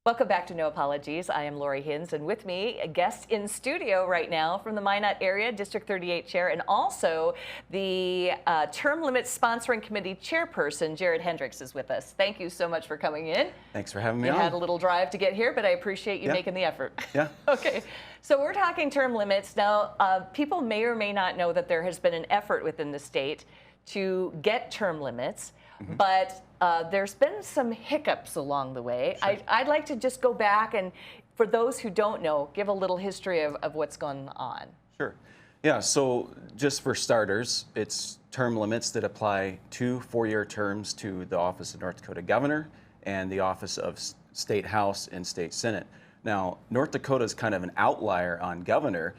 Welcome back to No Apologies. I am Lori Hinz, and with me, a guest in studio right now from the Minot area, District 38 Chair, and also the Term Limits Sponsoring Committee Chairperson, Jared Hendrix, is with us. Thank you so much for coming in. Thanks for having me on. You had a little drive to get here, but I appreciate you making the effort. Yeah. Okay, so we're talking term limits. Now, people may or may not know that there has been an effort within the state to get term limits, but there's been some hiccups along the way. Sure. I'd like to just go back and, for those who don't know, give a little history of what's going on. Sure. Yeah, so just for starters, it's term limits that apply to 4-year terms to the office of North Dakota Governor and the office of State House and State Senate. Now, North Dakota is kind of an outlier on governor,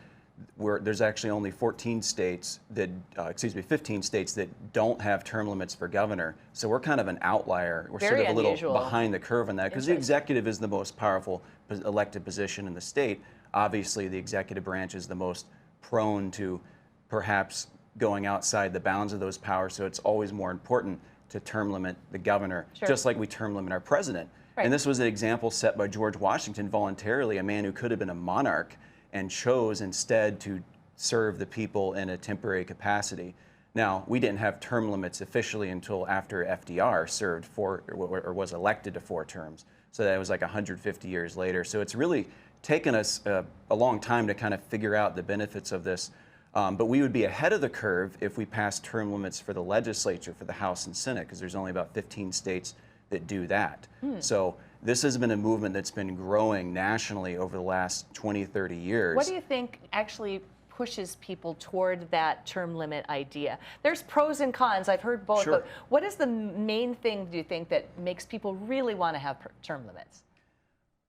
where there's actually only 15 states that don't have term limits for governor. So we're kind of an outlier. We're Very sort of a unusual. little behind the curve on that, because the executive is the most powerful elected position in the state. Obviously, the executive branch is the most prone to perhaps going outside the bounds of those powers, so it's always more important to term limit the governor, just like we term limit our president. Right. And this was an example set by George Washington voluntarily, a man who could have been a monarch and chose instead to serve the people in a temporary capacity. Now, we didn't have term limits officially until after FDR served or was elected to 4 terms. So that was like 150 years later. So it's really taken us a long time to kind of figure out the benefits of this. But we would be ahead of the curve if we passed term limits for the legislature, for the House and Senate, because there's only about 15 states that do that. So this has been a movement that's been growing nationally over the last 20, 30 years. What do you think actually pushes people toward that term limit idea? There's pros and cons. I've heard both. Sure. But what is the main thing, do you think, that makes people really want to have term limits?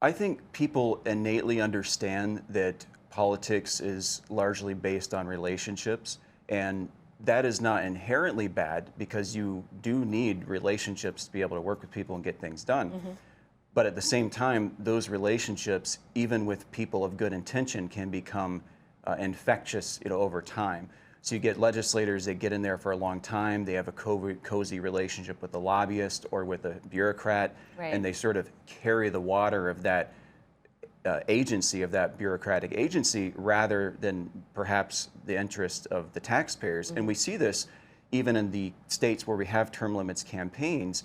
I think people innately understand that politics is largely based on relationships, and that is not inherently bad, because you do need relationships to be able to work with people and get things done. But at the same time, those relationships, even with people of good intention, can become infectious, over time. So you get legislators that get in there for a long time. They have a cozy relationship with the lobbyist or with a bureaucrat, and they sort of carry the water of that agency, of that bureaucratic agency, rather than perhaps the interest of the taxpayers. And we see this even in the states where we have term limits campaigns.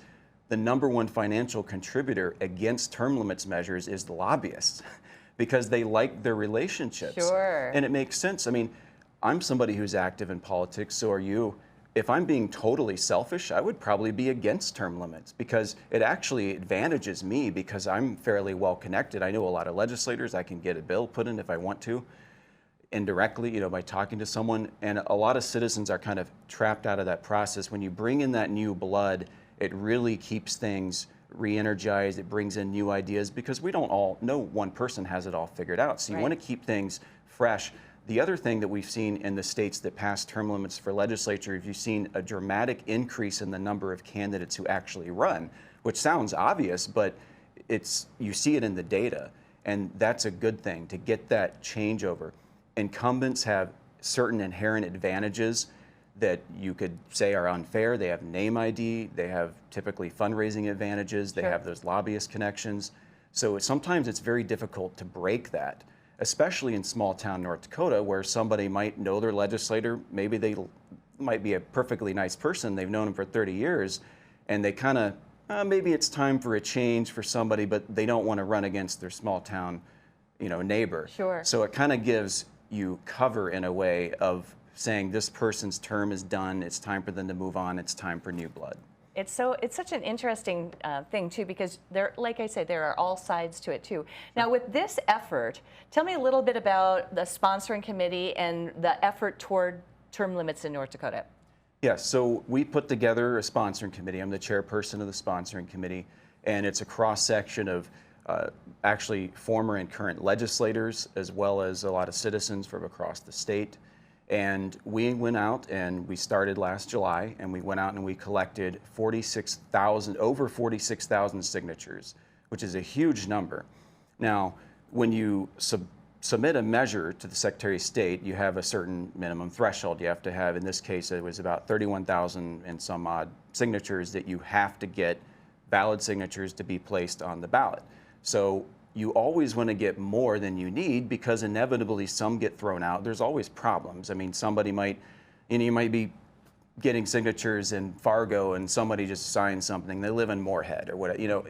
The #1 financial contributor against term limits measures is the lobbyists, because they like their relationships. Sure. And it makes sense. I mean, I'm somebody who's active in politics, so are you. If I'm being totally selfish, I would probably be against term limits, because it actually advantages me, because I'm fairly well connected. I know a lot of legislators. I can get a bill put in if I want to, indirectly, by talking to someone. And a lot of citizens are kind of trapped out of that process. When you bring in that new blood, it really keeps things re-energized. It brings in new ideas, because we don't all know, one person has it all figured out. So you want to keep things fresh. The other thing that we've seen in the states that pass term limits for legislature, you've seen a dramatic increase in the number of candidates who actually run, which sounds obvious, but you see it in the data. And that's a good thing, to get that changeover. Incumbents have certain inherent advantages that you could say are unfair. They have name ID, they have typically fundraising advantages, they have those lobbyist connections. So sometimes it's very difficult to break that, especially in small town North Dakota, where somebody might know their legislator. Maybe they might be a perfectly nice person, they've known him for 30 years, and they kind of, maybe it's time for a change for somebody, but they don't want to run against their small town, neighbor. So it kind of gives you cover in a way of saying this person's term is done, it's time for them to move on, it's time for new blood. It's such an interesting thing too, because like I said, there are all sides to it too. Now, with this effort, tell me a little bit about the sponsoring committee and the effort toward term limits in North Dakota. Yeah, so we put together a sponsoring committee. I'm the chairperson of the sponsoring committee, and it's a cross-section of actually former and current legislators, as well as a lot of citizens from across the state. And we went out, and we started last July, and we went out and we collected over 46,000 signatures, which is a huge number. Now, when you submit a measure to the Secretary of State, you have a certain minimum threshold. You have to have, in this case, it was about 31,000 and some odd signatures that you have to get, valid signatures, to be placed on the ballot. So you always want to get more than you need because inevitably some get thrown out. There's always problems. I mean, somebody might, you might be getting signatures in Fargo and somebody just signed something. They live in Moorhead or whatever.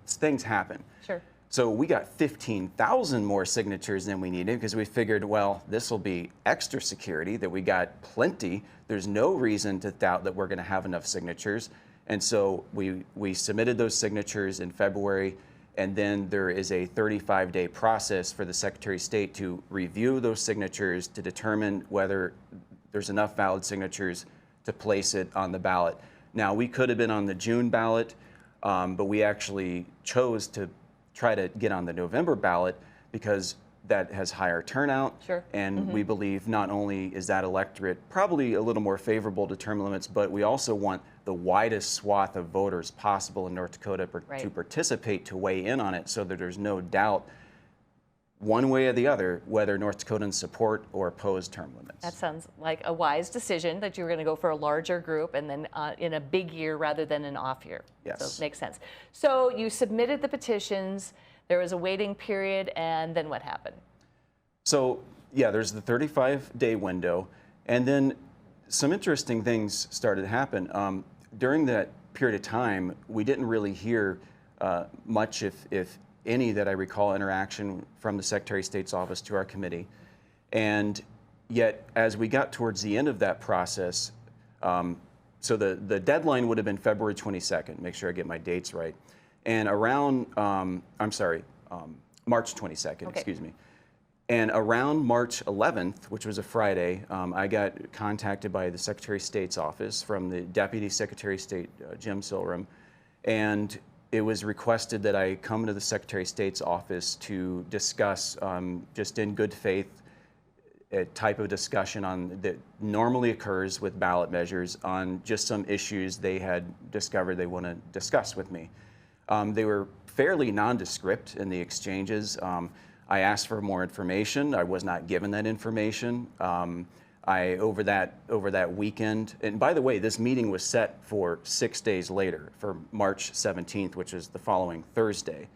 Things happen. Sure. So we got 15,000 more signatures than we needed because we figured, well, this will be extra security, that we got plenty. There's no reason to doubt that we're going to have enough signatures. And so we submitted those signatures in February, and then there is a 35-day process for the Secretary of State to review those signatures to determine whether there's enough valid signatures to place it on the ballot. Now, we could have been on the June ballot, but we actually chose to try to get on the November ballot because that has higher turnout. Sure. And we believe not only is that electorate probably a little more favorable to term limits, but we also want the widest swath of voters possible in North Dakota to participate, to weigh in on it, so that there's no doubt one way or the other whether North Dakotans support or oppose term limits. That sounds like a wise decision, that you were going to go for a larger group and then in a big year rather than an off year. Yes. So it makes sense. So you submitted the petitions, there was a waiting period, and then what happened? So yeah, there's the 35-day window, and then some interesting things started to happen. During that period of time, we didn't really hear much, if any, that I recall, interaction from the Secretary of State's office to our committee. And yet, as we got towards the end of that process, so the deadline would have been February 22nd, make sure I get my dates right. And around, March 22nd, okay. Excuse me. And around March 11th, which was a Friday, I got contacted by the Secretary of State's office from the Deputy Secretary of State, Jim Silram, and it was requested that I come to the Secretary of State's office to discuss, just in good faith, a type of discussion that normally occurs with ballot measures on just some issues they had discovered they want to discuss with me. They were fairly nondescript in the exchanges. I asked for more information. I was not given that information. Over that weekend, and by the way, this meeting was set for 6 days later, for March 17th, which is the following Thursday.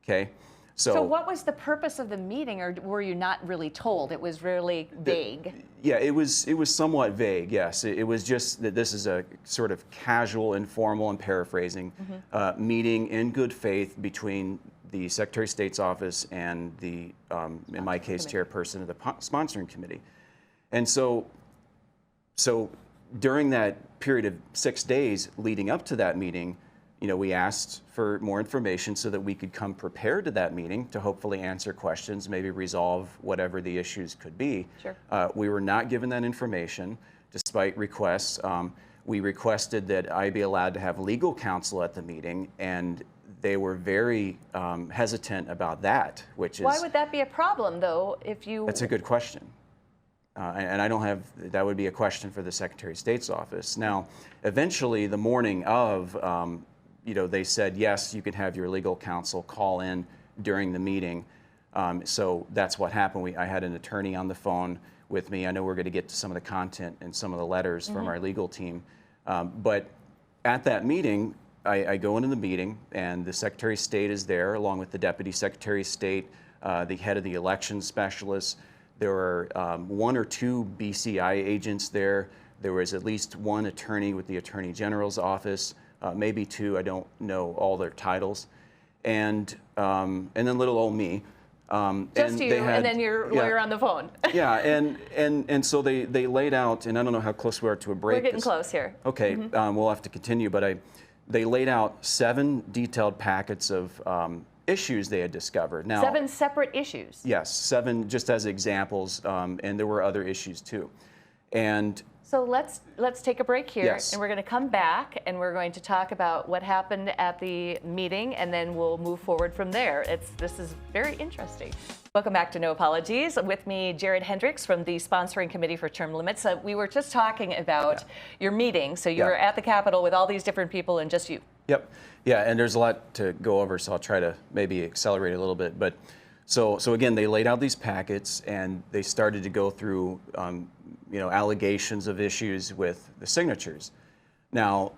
Okay. So what was the purpose of the meeting, or were you not really told? It was really vague. Yeah, it was somewhat vague, yes. It was just that this is a sort of casual, informal, and paraphrasing, meeting in good faith between the Secretary of State's office and the, in my case, chairperson of the sponsoring committee. And so during that period of 6 days leading up to that meeting, we asked for more information so that we could come prepared to that meeting to hopefully answer questions, maybe resolve whatever the issues could be. Sure. We were not given that information despite requests. We requested that I be allowed to have legal counsel at the meeting, and they were very hesitant about that, which is... Why would that be a problem, though, if you... That's a good question. And I don't have, that would be a question for the Secretary of State's office. Now, eventually, the morning of, they said, yes, you can have your legal counsel call in during the meeting. So that's what happened. I had an attorney on the phone with me. I know we're going to get to some of the content and some of the letters from our legal team. But at that meeting, I go into the meeting, and the Secretary of State is there, along with the Deputy Secretary of State, the head of the elections specialists. There were 1 or 2 BCI agents there. There was at least 1 attorney with the Attorney General's office, maybe 2. I don't know all their titles, and then little old me. Just you, and then your lawyer on the phone. Yeah, and so they laid out, and I don't know how close we are to a break. We're getting close here. Okay, we'll have to continue, but they laid out 7 detailed packets of issues they had discovered. Now, 7 separate issues? Yes, 7 just as examples, and there were other issues too. And so let's take a break here, yes. And we're going to come back, and we're going to talk about what happened at the meeting, and then we'll move forward from there. This is very interesting. Welcome back to No Apologies. With me, Jared Hendrix from the Sponsoring Committee for Term Limits. We were just talking about your meeting. So you were at the Capitol with all these different people and just you. Yep. Yeah, and there's a lot to go over, so I'll try to maybe accelerate a little bit. But so again, they laid out these packets, and they started to go through allegations of issues with the signatures. Now,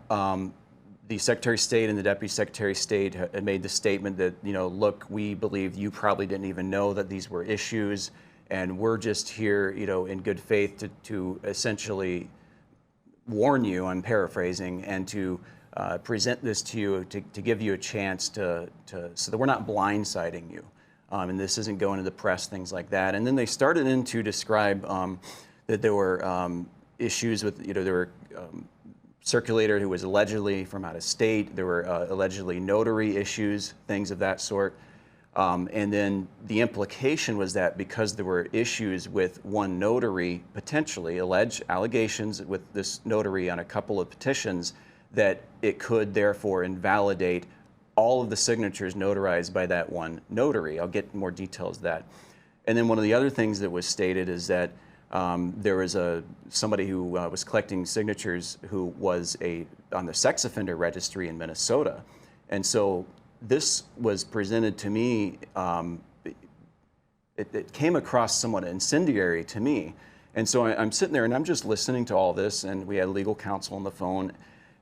the Secretary of State and the Deputy Secretary of State had made the statement that, look, we believe you probably didn't even know that these were issues, and we're just here, in good faith to essentially warn you, I'm paraphrasing, and to present this to you to give you a chance so that we're not blindsiding you. And this isn't going to the press, things like that. And then they started in to describe that there were issues with, there were circulator who was allegedly from out of state. There were allegedly notary issues, things of that sort. And then the implication was that because there were issues with one notary, potentially alleged allegations with this notary on a couple of petitions, that it could therefore invalidate all of the signatures notarized by that one notary. I'll get more details of that. And then one of the other things that was stated is that there was somebody who was collecting signatures who was on the sex offender registry in Minnesota. And so this was presented to me, it came across somewhat incendiary to me. And so I'm sitting there and I'm just listening to all this, and we had legal counsel on the phone.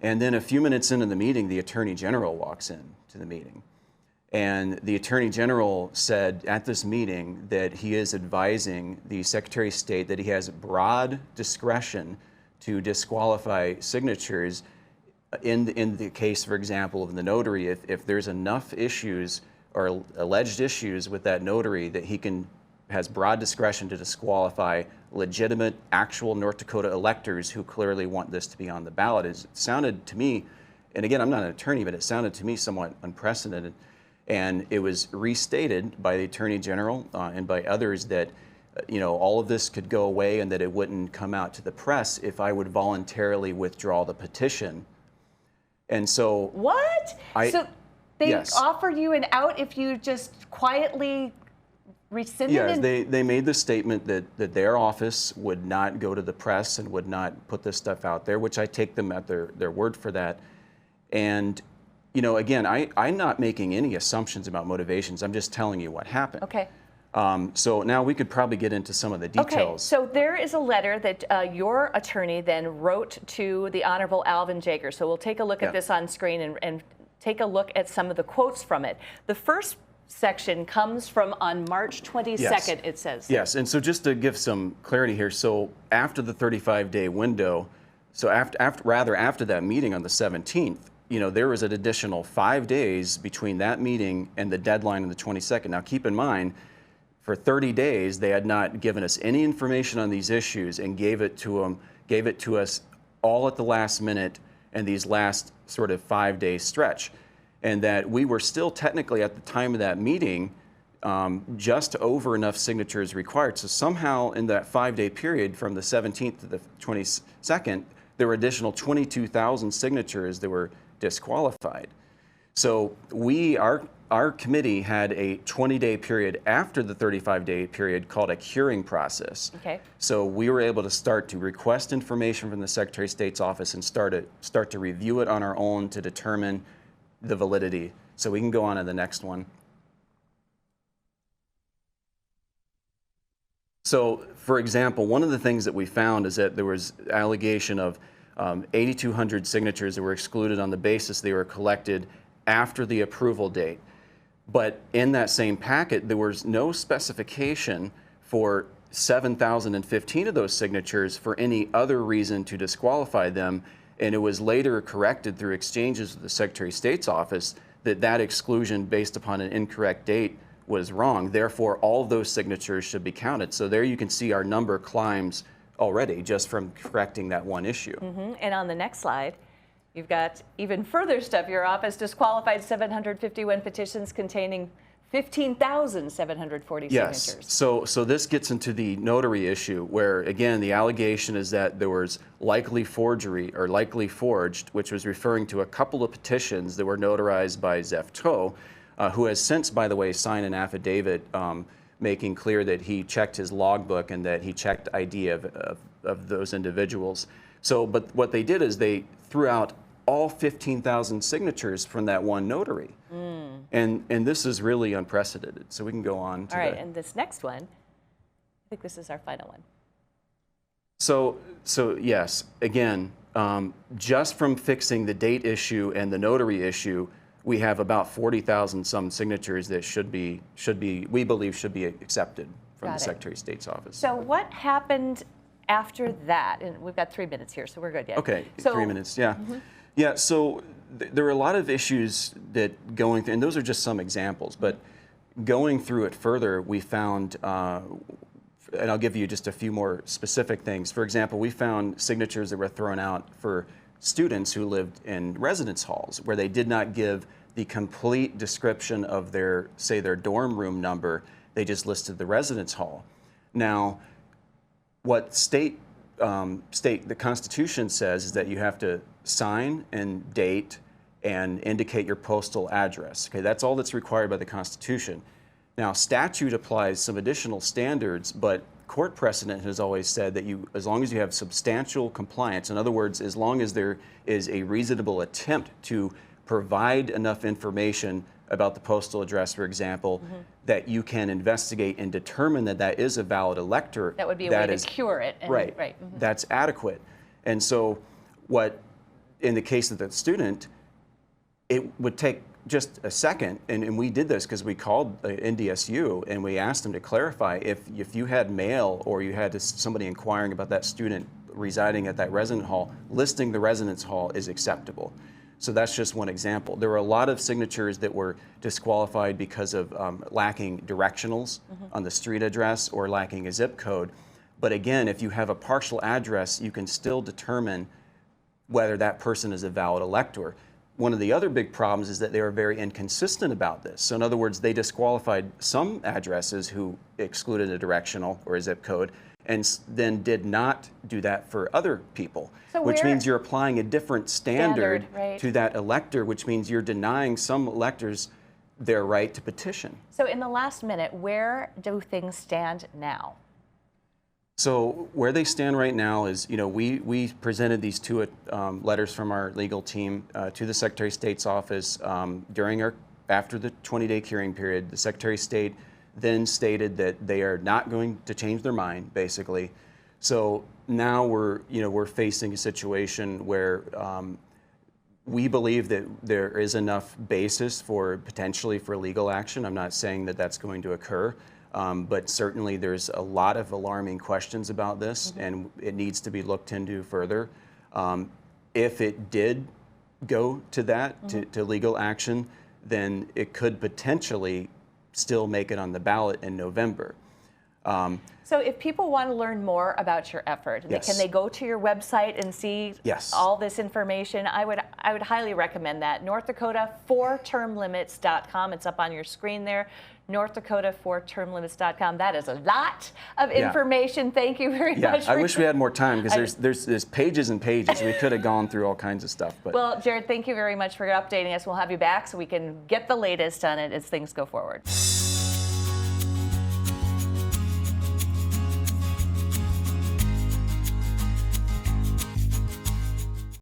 And then a few minutes into the meeting, the Attorney General walks in to the meeting. And the Attorney General said at this meeting that he is advising the Secretary of State that he has broad discretion to disqualify signatures in the case, for example, of the notary, if there's enough issues or alleged issues with that notary that he has broad discretion to disqualify legitimate, actual North Dakota electors who clearly want this to be on the ballot. It sounded to me, and again, I'm not an attorney, but it sounded to me somewhat unprecedented. And it was restated by the Attorney General and by others that, all of this could go away and that it wouldn't come out to the press if I would voluntarily withdraw the petition. And so what? So they yes. offered you an out if you just quietly rescinded? Yes, they made the statement that their office would not go to the press and would not put this stuff out there, which I take them at their word for that. And again, I'm not making any assumptions about motivations. I'm just telling you what happened. Okay. So now we could probably get into some of the details. Okay, so there is a letter that your attorney then wrote to the Honorable Alvin Jaeger. So we'll take a look at this on screen and take a look at some of the quotes from it. The first section comes from on March 22nd, yes. It says. Yes, and so just to give some clarity here, so after the 35-day window, so after that meeting on the 17th, there was an additional 5 days between that meeting and the deadline on the 22nd. Now, keep in mind, for 30 days, they had not given us any information on these issues and gave it to us all at the last minute in these last sort of 5-day stretch. And that we were still technically at the time of that meeting just over enough signatures required. So somehow in that 5-day period from the 17th to the 22nd, there were additional 22,000 signatures that were disqualified. So our committee had a 20-day period after the 35-day period called a curing process. Okay. So we were able to start to request information from the Secretary of State's office and start to review it on our own to determine the validity. So we can go on to the next one. So, for example, one of the things that we found is that there was allegation of 8,200 signatures that were excluded on the basis they were collected after the approval date. But in that same packet, there was no specification for 7,015 of those signatures for any other reason to disqualify them. And it was later corrected through exchanges with the Secretary of State's office that exclusion based upon an incorrect date was wrong. Therefore, all of those signatures should be counted. So there you can see our number climbs already just from correcting that one issue. Mm-hmm. And on the next slide, you've got even further stuff. Your office disqualified 751 petitions containing 15,740 signatures. Yes. So this gets into the notary issue where, again, the allegation is that there was likely forgery or likely forged, which was referring to a couple of petitions that were notarized by Zefto, who has since, by the way, signed an affidavit making clear that he checked his logbook and that he checked ID of those individuals. So, but what they did is they threw out all 15,000 signatures from that one notary. And this is really unprecedented. So we can go on to all right, and this next one, I think this is our final one. So yes, again, Just from fixing the date issue and the notary issue, we have about 40,000 some signatures that we believe should be accepted from the Secretary of State's office. So what happened after that? And we've got 3 minutes here, so we're good. Yeah. Okay, so, 3 minutes, yeah. Yeah, so there were a lot of issues that going through, and those are just some examples, but going through it further, we found, and I'll give you just a few more specific things. For example, we found signatures that were thrown out for students who lived in residence halls where they did not give the complete description of their, say, their dorm room number. They just listed the residence hall. Now, what the Constitution says is that you have to sign and date and indicate your postal address. Okay, that's all that's required by the Constitution. Now, statute applies some additional standards, but court precedent has always said that as long as you have substantial compliance, in other words, as long as there is a reasonable attempt to provide enough information about the postal address, for example, that you can investigate and determine that that is a valid elector. That would be a way to cure it. Right. That's adequate. And so in the case of the student, it would take just a second, and we did this because we called NDSU and we asked them to clarify if you had mail or you had somebody inquiring about that student residing at that residence hall, listing the residence hall is acceptable. So that's just one example. There were a lot of signatures that were disqualified because of lacking directionals on the street address or lacking a zip code. But again, if you have a partial address, you can still determine whether that person is a valid elector. One of the other big problems is that they were very inconsistent about this. So in other words, they disqualified some addresses who excluded a directional or a zip code, and then did not do that for other people, so which means you're applying a different standard to that elector, which means you're denying some electors their right to petition. So in the last minute, where do things stand now? So where they stand right now is, we presented these two letters from our legal team to the Secretary of State's office after the 20-day curing period. The Secretary of State then stated that they are not going to change their mind, basically. So now we're facing a situation where we believe that there is enough basis potentially for legal action. I'm not saying that that's going to occur. But certainly there's a lot of alarming questions about this, and it needs to be looked into further. If it did go to that, to legal action, then it could potentially still make it on the ballot in November. So if people want to learn more about your effort, can they go to your website and see all this information? I would highly recommend that. North Dakota 4termlimits.com. It's up on your screen there. North Dakota 4termlimits.com. That is a lot of information. Thank you very much. I wish we had more time because there's pages and pages. We could have gone through all kinds of stuff. But well, Jared, thank you very much for updating us. We'll have you back so we can get the latest on it as things go forward.